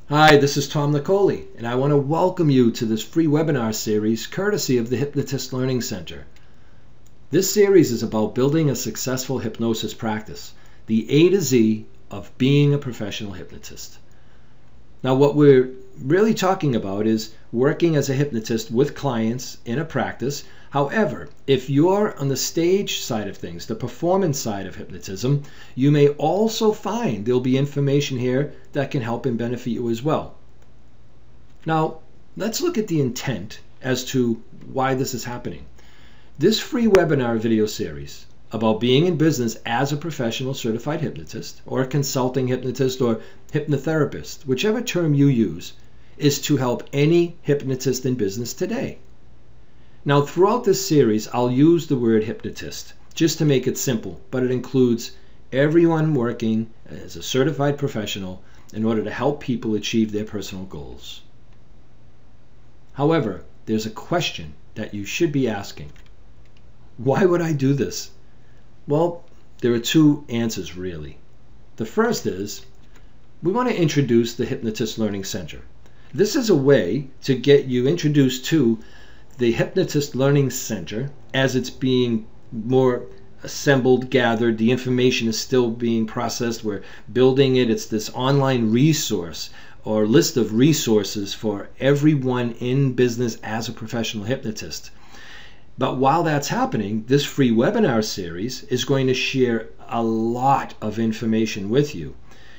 Hi, this is Tom Nicoli, and I want to welcome you to this free webinar series courtesy of the Hypnotist Learning Center. This series is about building a successful hypnosis practice, the A to Z of being a professional hypnotist. Now, what we're really talking about is working as a hypnotist with clients in a practice. However, if you're on the stage side of things, the performance side of hypnotism, you may also find there'll be information here that can help and benefit you as well. Now, let's look at the intent as to why this is happening. This free webinar video series about being in business as a professional certified hypnotist or a consulting hypnotist or hypnotherapist, whichever term you use, is to help any hypnotist in business today. Now, throughout this series, I'll use the word hypnotist just to make it simple, but it includes everyone working as a certified professional in order to help people achieve their personal goals. However, there's a question that you should be asking. Why would I do this? Well, there are two answers really. The first is, we want to introduce the Hypnotist Learning Center. This is a way to get you introduced to the Hypnotist Learning Center as it's being more assembled, gathered. The information is still being processed. We're building it. It's this online resource or list of resources for everyone in business as a professional hypnotist. But while that's happening, this free webinar series is going to share a lot of information with you.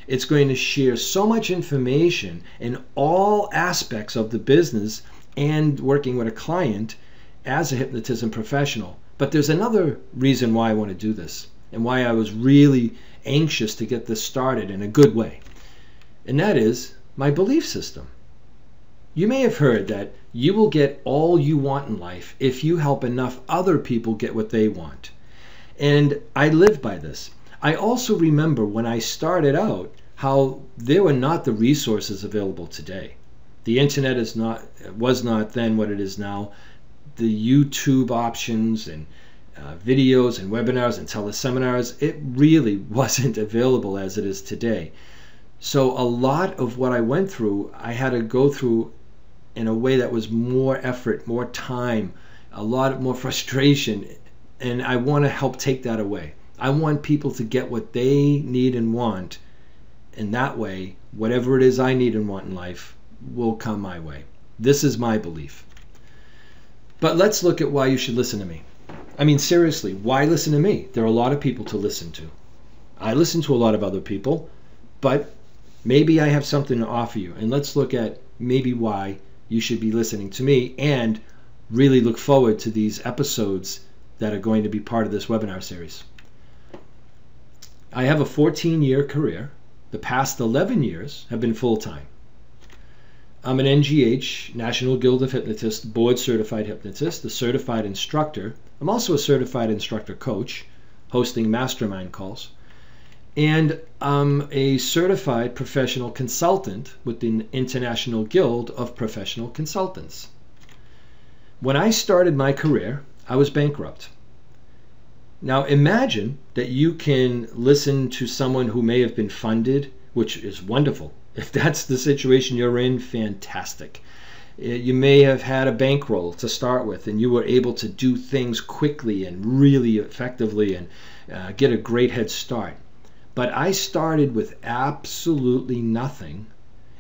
It's going to share so much information in all aspects of the business and working with a client as a hypnotism professional. But there's another reason why I want to do this and why I was really anxious to get this started in a good way. And that is my belief system. You may have heard that you will get all you want in life if you help enough other people get what they want. And I live by this. I also remember when I started out how there were not the resources available today. The internet was not then what it is now. The YouTube options and videos and webinars and teleseminars, it really wasn't available as it is today. So a lot of what I went through, I had to go through in a way that was more effort, more time, a lot more frustration, and I want to help take that away. I want people to get what they need and want, and that way, whatever it is I need and want in life will come my way. This is my belief. But let's look at why you should listen to me. I mean, seriously, why listen to me? There are a lot of people to listen to. I listen to a lot of other people, but maybe I have something to offer you, and let's look at maybe why you should be listening to me and really look forward to these episodes that are going to be part of this webinar series. I have a 14-year career. The past 11 years have been full-time. I'm an NGH, National Guild of Hypnotists, board-certified hypnotist, a certified instructor. I'm also a certified instructor coach, hosting mastermind calls. And I'm a certified professional consultant with the International Guild of Professional Consultants. When I started my career, I was bankrupt. Now imagine that you can listen to someone who may have been funded, which is wonderful. If that's the situation you're in, fantastic. You may have had a bankroll to start with and you were able to do things quickly and really effectively and get a great head start. But I started with absolutely nothing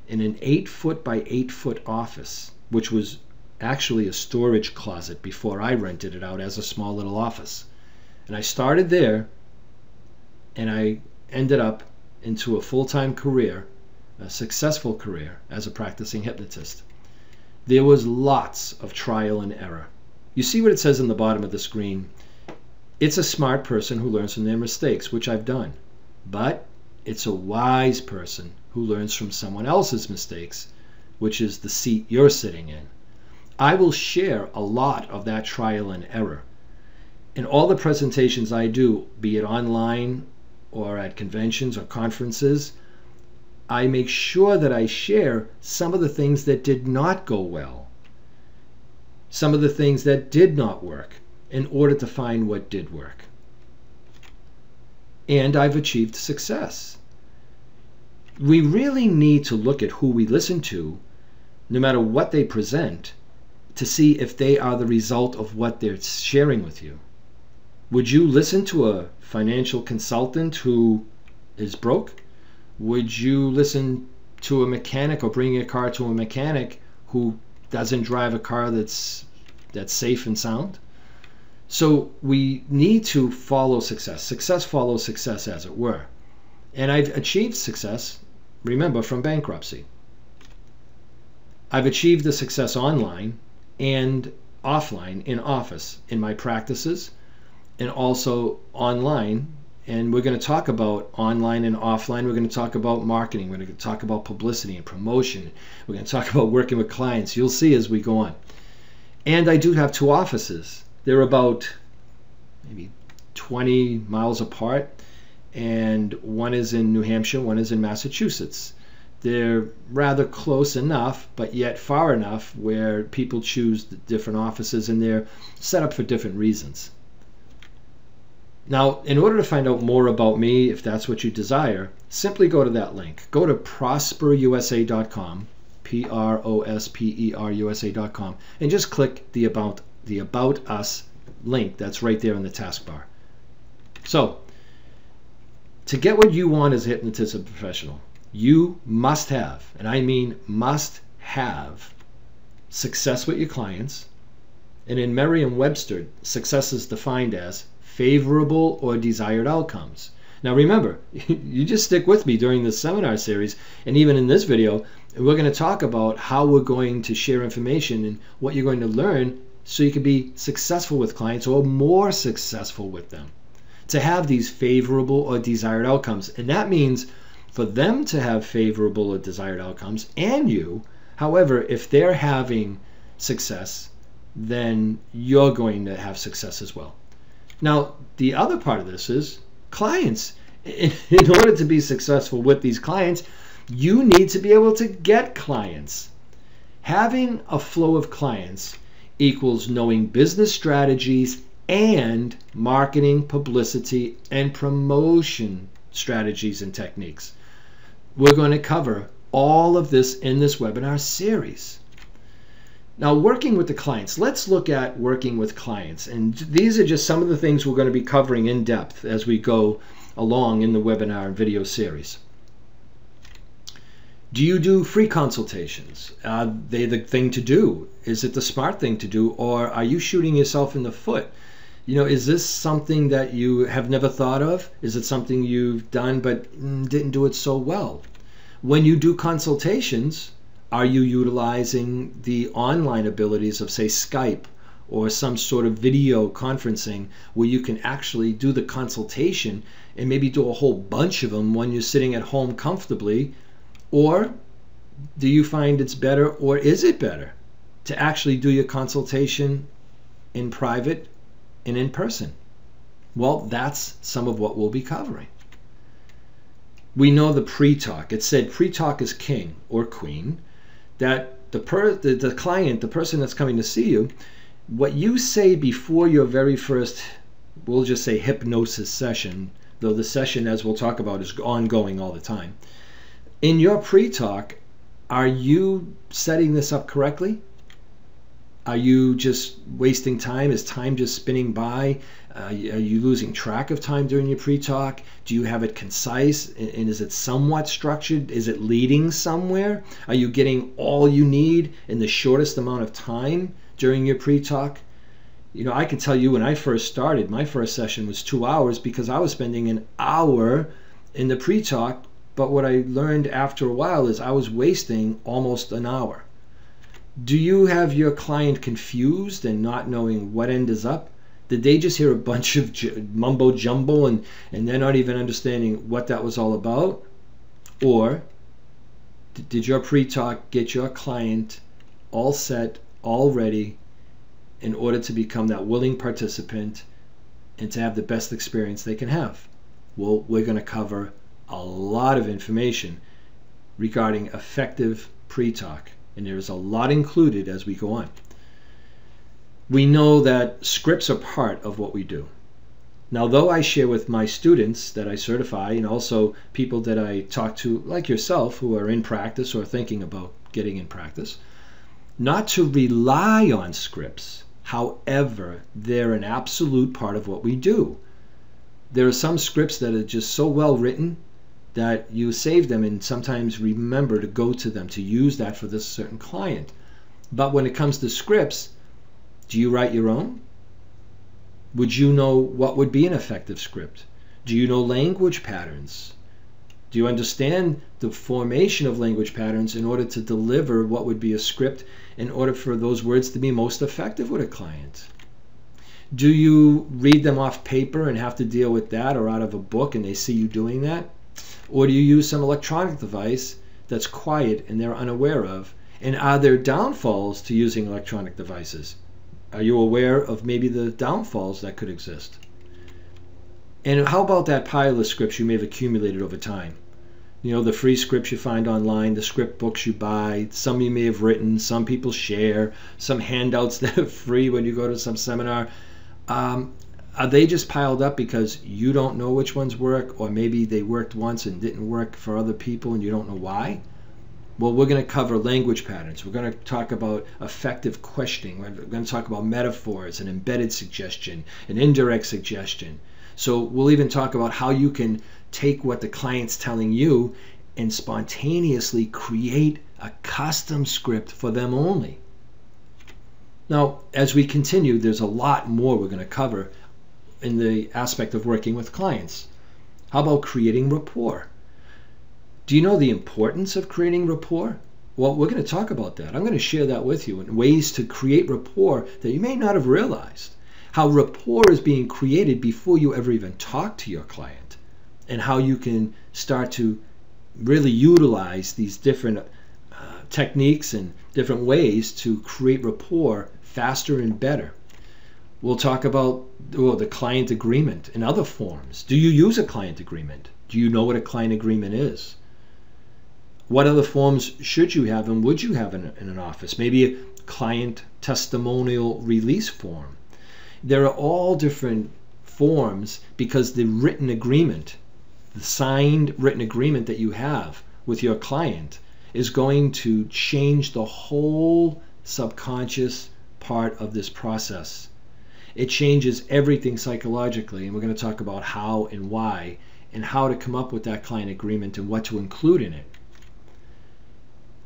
in an 8-foot by 8-foot office, which was actually a storage closet before I rented it out as a small little office. And I started there, and I ended up into a full-time career, a successful career as a practicing hypnotist. There was lots of trial and error. You see what it says in the bottom of the screen? It's a smart person who learns from their mistakes, which I've done. But it's a wise person who learns from someone else's mistakes, which is the seat you're sitting in. I will share a lot of that trial and error. In all the presentations I do, be it online or at conventions or conferences, I make sure that I share some of the things that did not go well, some of the things that did not work, in order to find what did work. And I've achieved success. we really need to look at who we listen to, no matter what they present, to see if they are the result of what they're sharing with you. Would you listen to a financial consultant who is broke? Would you listen to a mechanic or bring your car to a mechanic who doesn't drive a car that's safe and sound? So we need to follow success. Success follows success, as it were. And I've achieved success, remember, from bankruptcy. I've achieved the success online and offline, in office, in my practices, and also online. And we're going to talk about online and offline. We're going to talk about marketing. We're going to talk about publicity and promotion. We're going to talk about working with clients. You'll see as we go on. And I do have 2 offices. They're about maybe 20 miles apart, and one is in New Hampshire, one is in Massachusetts. They're rather close enough, but yet far enough where people choose the different offices, and they're set up for different reasons. Now, in order to find out more about me, if that's what you desire, simply go to that link. Go to prosperusa.com, prosperusa.com, and just click the About Us link that's right there in the taskbar. So, to get what you want as a hypnotist or professional, you must have, and I mean must have, success with your clients. And in Merriam-Webster, success is defined as favorable or desired outcomes. Now remember, you just stick with me during this seminar series, and even in this video, we're going to talk about how we're going to share information and what you're going to learn so you can be successful with clients or more successful with them, to have these favorable or desired outcomes. And that means for them to have favorable or desired outcomes, and you. However, if they're having success, then you're going to have success as well. Now, the other part of this is clients. In order to be successful with these clients, you need to be able to get clients. Having a flow of clients equals knowing business strategies and marketing, publicity, and promotion strategies and techniques. We're going to cover all of this in this webinar series. Now, working with the clients, let's look at working with clients. And these are just some of the things we're going to be covering in depth as we go along in the webinar and video series. Do you do free consultations? Are they the thing to do? Is it the smart thing to do? Or are you shooting yourself in the foot? You know, is this something that you have never thought of? Is it something you've done but didn't do it so well? When you do consultations, are you utilizing the online abilities of, say, Skype or some sort of video conferencing where you can actually do the consultation and maybe do a whole bunch of them when you're sitting at home comfortably? Or do you find it's better, or is it better, to actually do your consultation in private and in person? Well, that's some of what we'll be covering. We know the pre-talk. It said pre-talk is king or queen. That the client, the person that's coming to see you, what you say before your very first, we'll just say hypnosis session, though the session, as we'll talk about, is ongoing all the time. In your pre-talk, are you setting this up correctly? Are you just wasting time? Is time just spinning by? Are you losing track of time during your pre-talk? Do you have it concise? And is it somewhat structured? Is it leading somewhere? Are you getting all you need in the shortest amount of time during your pre-talk? You know, I can tell you when I first started, my first session was 2 hours because I was spending an hour in the pre-talk. But what I learned after a while is I was wasting almost an hour. Do you have your client confused and not knowing what end is up? Did they just hear a bunch of mumbo jumbo and they're not even understanding what that was all about? Or did your pre-talk get your client all set, all ready, in order to become that willing participant and to have the best experience they can have? Well, we're going to cover a lot of information regarding effective pre-talk, and there's a lot included as we go on. We know that scripts are part of what we do. Now, though I share with my students that I certify and also people that I talk to, like yourself, who are in practice or thinking about getting in practice, not to rely on scripts. However, they're an absolute part of what we do. There are some scripts that are just so well written that you save them and sometimes remember to go to them to use that for this certain client. But when it comes to scripts, do you write your own? Would you know what would be an effective script? Do you know language patterns? Do you understand the formation of language patterns in order to deliver what would be a script in order for those words to be most effective with a client? Do you read them off paper and have to deal with that, or out of a book and they see you doing that? Or do you use some electronic device that's quiet and they're unaware of? And are there downfalls to using electronic devices? Are you aware of maybe the downfalls that could exist? And how about that pile of scripts you may have accumulated over time? You know, the free scripts you find online, the script books you buy, some you may have written, some people share, some handouts that are free when you go to some seminar. Are they just piled up because you don't know which ones work, or maybe they worked once and didn't work for other people and you don't know why? Well, we're going to cover language patterns. We're going to talk about effective questioning. We're going to talk about metaphors and embedded suggestion and indirect suggestion. So we'll even talk about how you can take what the client's telling you and spontaneously create a custom script for them only. Now, as we continue, there's a lot more we're going to cover in the aspect of working with clients. How about creating rapport? Do you know the importance of creating rapport? Well, we're going to talk about that. I'm going to share that with you in ways to create rapport that you may not have realized. How rapport is being created before you ever even talk to your client, and how you can start to really utilize these different techniques and different ways to create rapport faster and better. We'll talk about the client agreement and other forms. Do you use a client agreement? Do you know what a client agreement is? What other forms should you have and would you have in an office? Maybe a client testimonial release form. There are all different forms because the written agreement, the signed written agreement that you have with your client is going to change the whole subconscious part of this process. It changes everything psychologically, and we're going to talk about how and why and how to come up with that client agreement and what to include in it.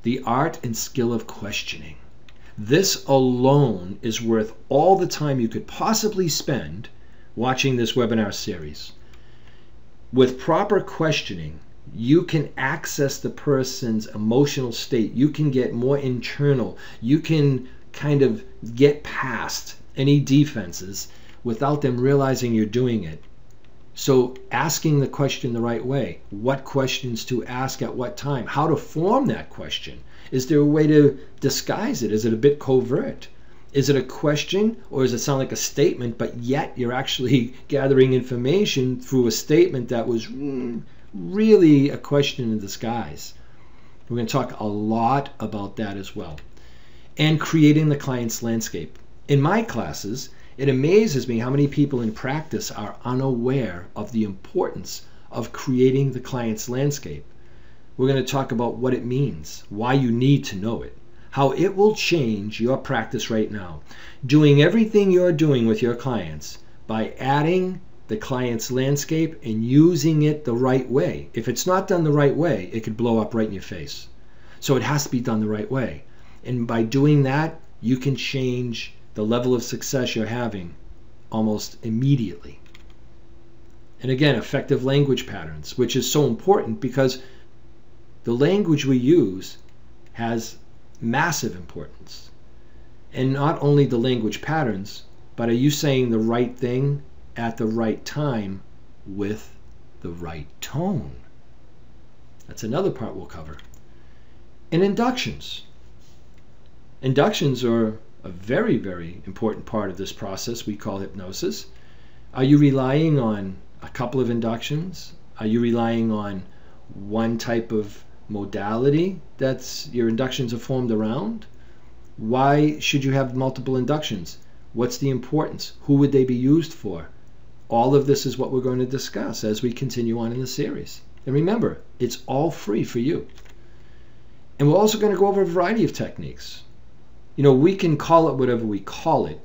The art and skill of questioning. This alone is worth all the time you could possibly spend watching this webinar series. With proper questioning, you can access the person's emotional state. You can get more internal. You can kind of get past any defenses without them realizing you're doing it. So asking the question the right way, what questions to ask at what time, how to form that question. Is there a way to disguise it? Is it a bit covert? Is it a question, or does it sound like a statement, but yet you're actually gathering information through a statement that was really a question in disguise? We're going to talk a lot about that as well. And creating the client's landscape. In my classes, it amazes me how many people in practice are unaware of the importance of creating the client's landscape. We're going to talk about what it means, why you need to know it, how it will change your practice right now. Doing everything you're doing with your clients by adding the client's landscape and using it the right way. If it's not done the right way, it could blow up right in your face. So it has to be done the right way. And by doing that, you can change the level of success you're having almost immediately. And again, effective language patterns, which is so important because the language we use has massive importance. And not only the language patterns, but are you saying the right thing at the right time with the right tone? That's another part we'll cover. And inductions. Inductions are a very, very important part of this process we call hypnosis. Are you relying on a couple of inductions? Are you relying on one type of modality that's your inductions are formed around? Why should you have multiple inductions? What's the importance? Who would they be used for? all of this is what we're going to discuss as we continue on in the series. And remember, it's all free for you. And we're also going to go over a variety of techniques. We can call it whatever we call it,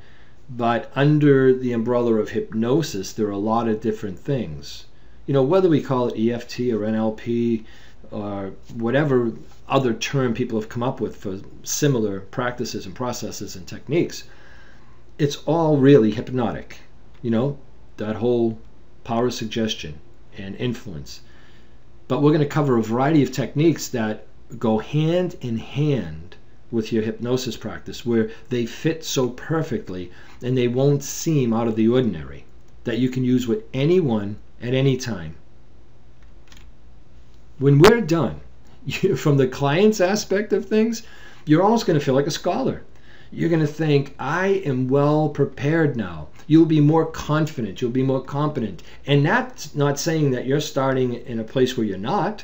but under the umbrella of hypnosis, there are a lot of different things. Whether we call it EFT or NLP or whatever other term people have come up with for similar practices and processes and techniques, it's all really hypnotic. That whole power of suggestion and influence. But we're going to cover a variety of techniques that go hand in hand with your hypnosis practice, where they fit so perfectly and they won't seem out of the ordinary, that you can use with anyone at any time. When we're done, from the client's aspect of things, you're almost going to feel like a scholar. You're going to think, I am well prepared now. You'll be more confident. You'll be more competent. And that's not saying that you're starting in a place where you're not.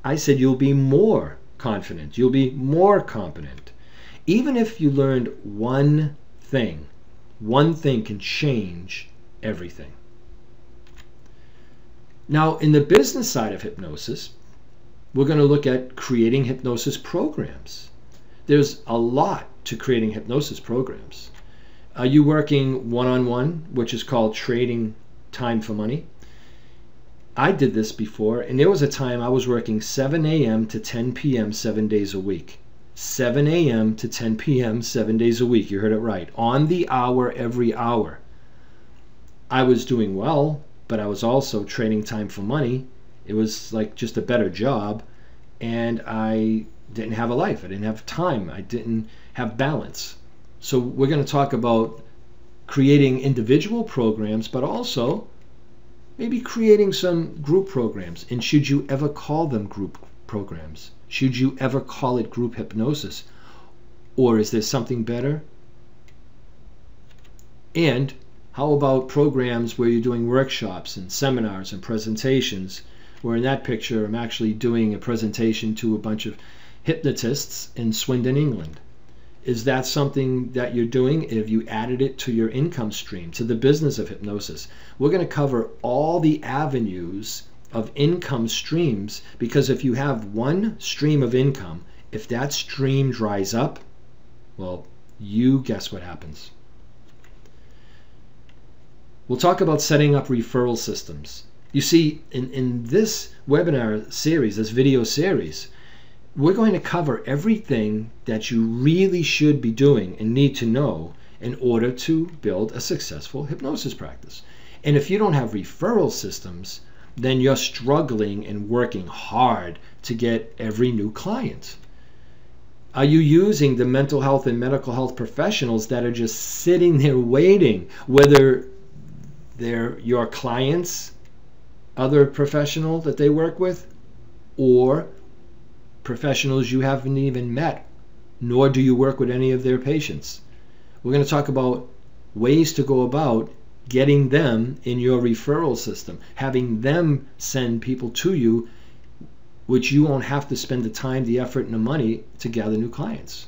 I said you'll be more confident. You'll be more competent. Even if you learned one thing can change everything. Now, in the business side of hypnosis, we're going to look at creating hypnosis programs. There's a lot to creating hypnosis programs. Are you working one-on-one, which is called trading time for money? I did this before, and there was a time I was working 7 a.m. to 10 p.m. 7 days a week. 7 a.m. to 10 p.m. 7 days a week. You heard it right. On the hour, every hour. I was doing well, but I was also trading time for money. It was like just a better job, and I didn't have a life. I didn't have time. I didn't have balance. So we're going to talk about creating individual programs, but also maybe creating some group programs. And should you ever call them group programs? Should you ever call it group hypnosis? Or is there something better? And how about programs where you're doing workshops and seminars and presentations, where in that picture I'm actually doing a presentation to a bunch of hypnotists in Swindon, England. Is that something that you're doing? Have you added it to your income stream, to the business of hypnosis? We're going to cover all the avenues of income streams, because if you have one stream of income, if that stream dries up, well, you guess what happens. We'll talk about setting up referral systems. You see, in this webinar series, this video series, we're going to cover everything that you really should be doing and need to know in order to build a successful hypnosis practice. And if you don't have referral systems, then you're struggling and working hard to get every new client. Are you using the mental health and medical health professionals that are just sitting there waiting, whether they're your clients, other professional that they work with, or professionals you haven't even met, nor do you work with any of their patients? We're going to talk about ways to go about getting them in your referral system, having them send people to you, which you won't have to spend the time, the effort, and the money to gather new clients.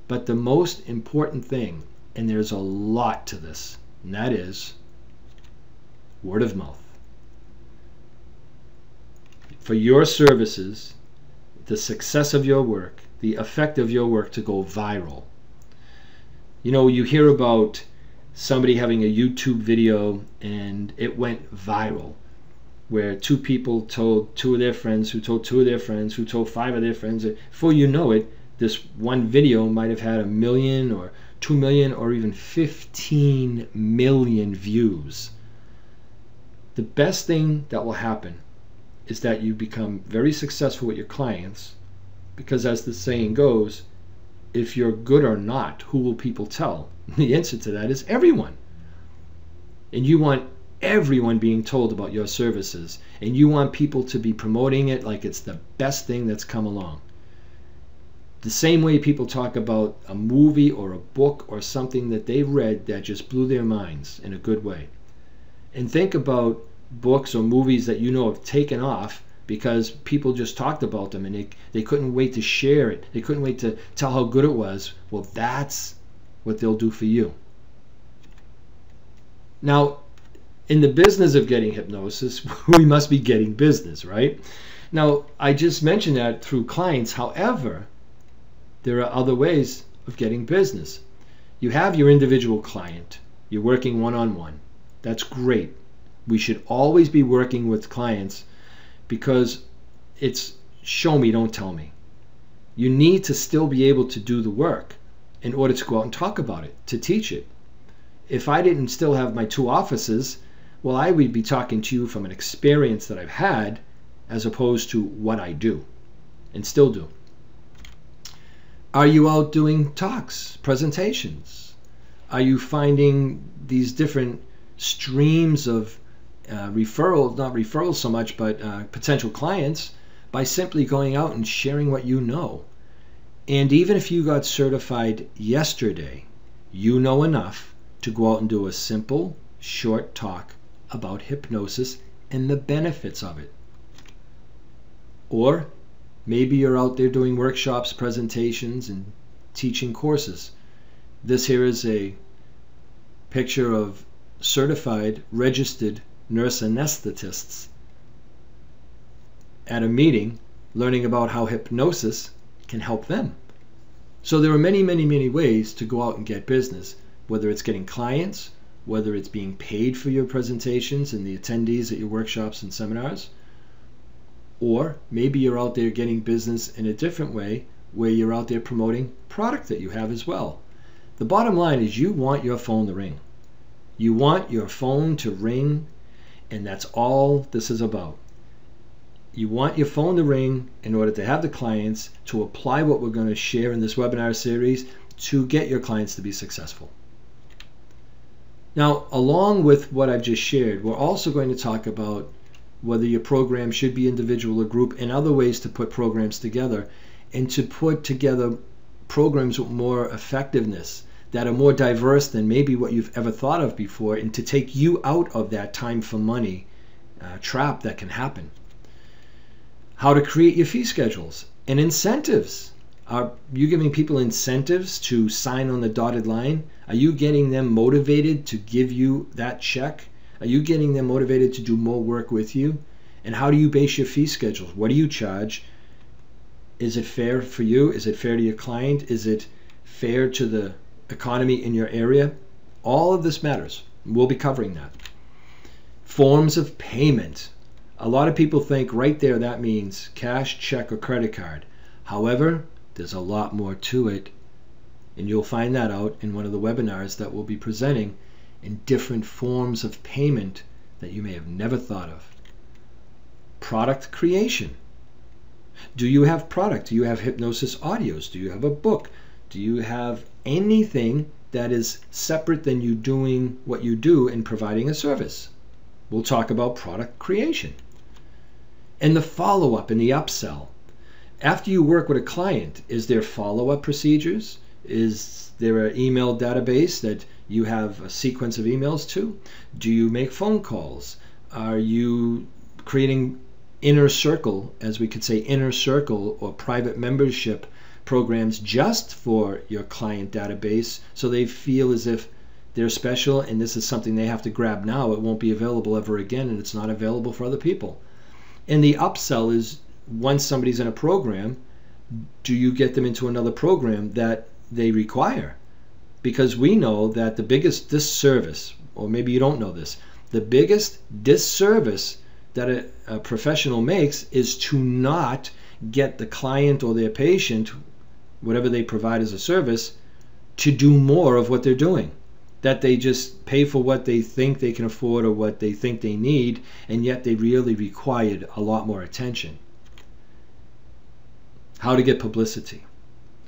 But the most important thing, and there's a lot to this, and that is word of mouth. For your services, the success of your work, the effect of your work to go viral. You hear about somebody having a YouTube video and it went viral, where two people told two of their friends, who told two of their friends, who told five of their friends. Before you know it, this one video might have had 1 million or 2 million or even 15 million views. The best thing that will happen is that you become very successful with your clients, because as the saying goes, if you're good or not, who will people tell? The answer to that is everyone. And you want everyone being told about your services, and you want people to be promoting it like it's the best thing that's come along. The same way people talk about a movie or a book or something that they read that just blew their minds in a good way. And think about books or movies that have taken off because people just talked about them and they couldn't wait to share it. They couldn't wait to tell how good it was. Well, that's what they'll do for you. Now, In the business of getting hypnosis, we must be getting business, right? Now, I just mentioned that through clients. However, there are other ways of getting business. You have your individual client. You're working one-on-one. That's great. We should always be working with clients because it's show me, don't tell me. You need to still be able to do the work in order to go out and talk about it, to teach it. If I didn't still have my 2 offices, well, I would be talking to you from an experience that I've had as opposed to what I do and still do. Are you out doing talks, presentations? Are you finding these different streams of referrals, not referrals so much, but potential clients by simply going out and sharing what you know? And even if you got certified yesterday, you know enough to go out and do a simple, short talk about hypnosis and the benefits of it. Or maybe you're out there doing workshops, presentations, and teaching courses. This here is a picture of certified, registered nurse anesthetists at a meeting learning about how hypnosis can help them. So there are many, many, many ways to go out and get business, whether it's getting clients, whether it's being paid for your presentations and the attendees at your workshops and seminars, or maybe you're out there getting business in a different way where you're out there promoting product that you have as well. The bottom line is you want your phone to ring. You want your phone to ring, and that's all this is about. You want your phone to ring in order to have the clients to apply what we're going to share in this webinar series to get your clients to be successful. Now, along with what I've just shared, we're also going to talk about whether your program should be individual or group, and other ways to put programs together and to put together programs with more effectiveness that are more diverse than maybe what you've ever thought of before, and to take you out of that time for money trap that can happen. How to create your fee schedules and incentives. Are you giving people incentives to sign on the dotted line? Are you getting them motivated to give you that check? Are you getting them motivated to do more work with you? And how do you base your fee schedules? What do you charge? Is it fair for you? Is it fair to your client? Is it fair to the economy in your area? All of this matters. We'll be covering that. Forms of payment. A lot of people think right there that means cash, check, or credit card. However, there's a lot more to it, and you'll find that out in one of the webinars that we'll be presenting, in different forms of payment that you may have never thought of. Product creation. Do you have product? Do you have hypnosis audios? Do you have a book? Do you have anything that is separate than you doing what you do in providing a service? We'll talk about product creation. And the follow-up and the upsell. After you work with a client, is there follow-up procedures? Is there an email database that you have a sequence of emails to? Do you make phone calls? Are you creating inner circle, as we could say, inner circle or private membership programs just for your client database so they feel as if they're special and this is something they have to grab now? It won't be available ever again, and it's not available for other people. And the upsell is, once somebody's in a program, do you get them into another program that they require? Because we know that the biggest disservice, or maybe you don't know this, the biggest disservice that a professional makes is to not get the client or their patient, whatever they provide as a service, to do more of what they're doing. That they just pay for what they think they can afford or what they think they need, and yet they really required a lot more attention. How to get publicity.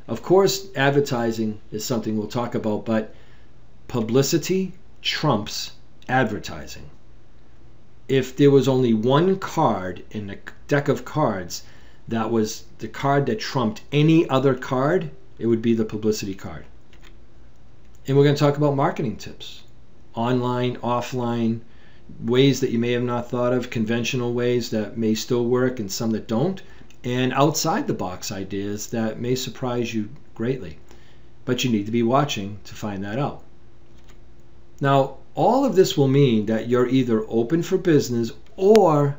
Of course, advertising is something we'll talk about, but publicity trumps advertising. If there was only one card in a deck of cards that was the card that trumped any other card, it would be the publicity card. And we're going to talk about marketing tips. Online, offline, ways that you may have not thought of, conventional ways that may still work and some that don't, and outside the box ideas that may surprise you greatly. But you need to be watching to find that out. Now, All of this will mean that you're either open for business, or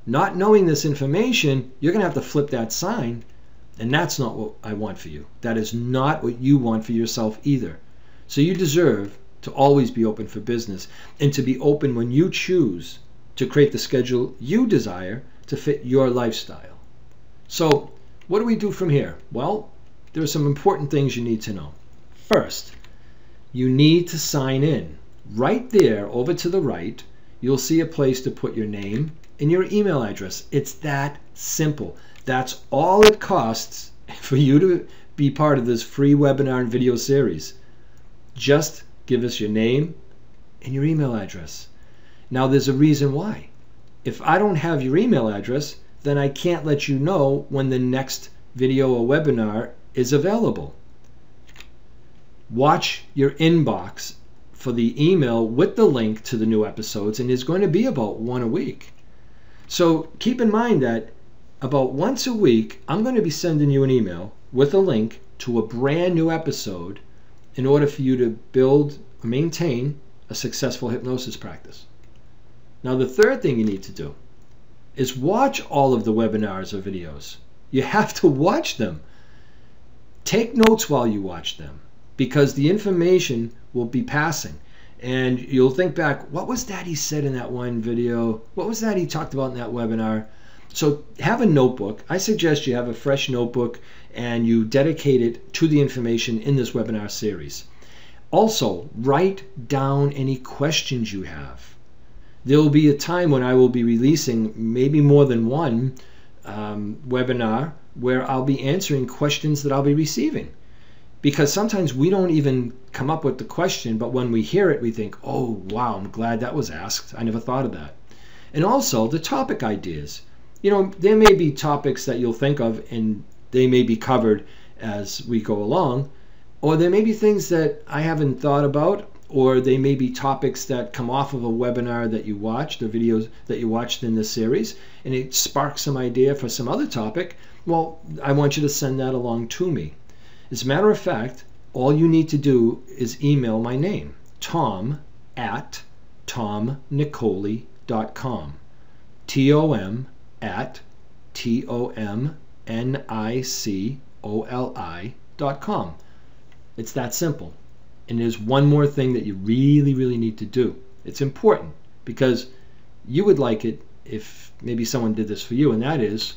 not knowing this information, you're going to have to flip that sign. And that's not what I want for you. That is not what you want for yourself either. So you deserve to always be open for business, and to be open when you choose to create the schedule you desire to fit your lifestyle. So what do we do from here? Well, there are some important things you need to know. First, you need to sign in. Right there over to the right, you'll see a place to put your name and your email address. It's that simple. That's all it costs for you to be part of this free webinar and video series. Just give us your name and your email address. Now, there's a reason why. If I don't have your email address, then I can't let you know when the next video or webinar is available. Watch your inbox for the email with the link to the new episodes, and there's going to be about one a week. So keep in mind that about once a week, I'm going to be sending you an email with a link to a brand new episode in order for you to build or maintain a successful hypnosis practice. Now, the third thing you need to do is watch all of the webinars or videos. You have to watch them. Take notes while you watch them, because the information will be passing. And you'll think back, what was that he said in that one video? What was that he talked about in that webinar? So have a notebook. I suggest you have a fresh notebook and you dedicate it to the information in this webinar series. Also, write down any questions you have. There will be a time when I will be releasing maybe more than one webinar where I'll be answering questions that I'll be receiving. Because sometimes we don't even come up with the question, but when we hear it, we think, oh, wow, I'm glad that was asked. I never thought of that. And also the topic ideas. You know, there may be topics that you'll think of and they may be covered as we go along, or there may be things that I haven't thought about, or they may be topics that come off of a webinar that you watched, or videos that you watched in this series, and it sparks some idea for some other topic. Well, I want you to send that along to me. As a matter of fact, all you need to do is email my name, tom@tomnicoli.com. tom@tomnicoli.com. It's that simple. And there's one more thing that you really need to do. It's important because you would like it if maybe someone did this for you, and that is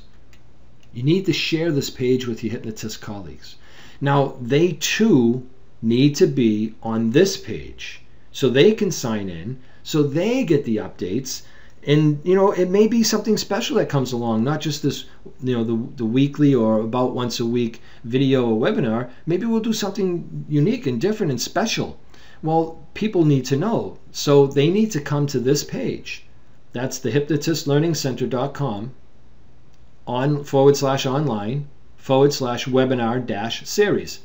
you need to share this page with your hypnotist colleagues. Now, they too need to be on this page so they can sign in, so they get the updates. And, you know, it may be something special that comes along, not just this, you know, the weekly or about once a week video or webinar. Maybe we'll do something unique and different and special. Well, people need to know. So they need to come to this page. That's the hypnotistlearningcenter.com /online/webinar-series.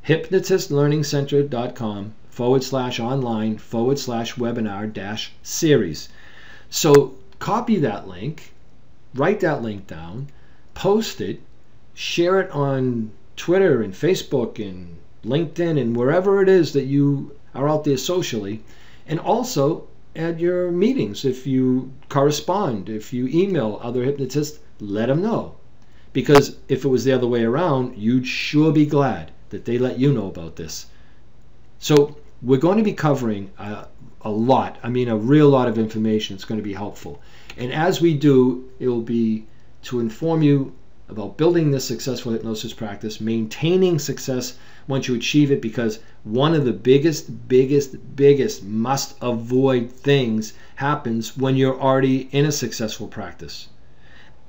hypnotistlearningcenter.com/online/webinar-series. So copy that link, write that link down, post it, share it on Twitter and Facebook and LinkedIn and wherever it is that you are out there socially. And also at your meetings, if you correspond, if you email other hypnotists, let them know. Because if it was the other way around, you'd sure be glad that they let you know about this. So we're going to be covering a lot, I mean a real lot of information. It's going to be helpful. And as we do, it will be to inform you about building this successful hypnosis practice, maintaining success once you achieve it, because one of the biggest must avoid things happens when you're already in a successful practice.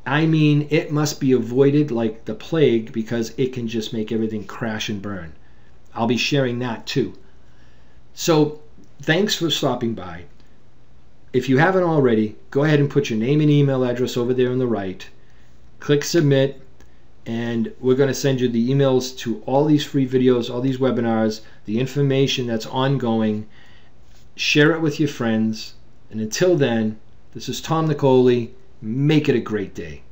I mean, it must be avoided like the plague, because it can just make everything crash and burn. I'll be sharing that too. So thanks for stopping by. If you haven't already, go ahead and put your name and email address over there on the right. Click submit, and we're going to send you the emails to all these free videos, all these webinars, the information that's ongoing. Share it with your friends. And until then, this is Tom Nicoli. Make it a great day.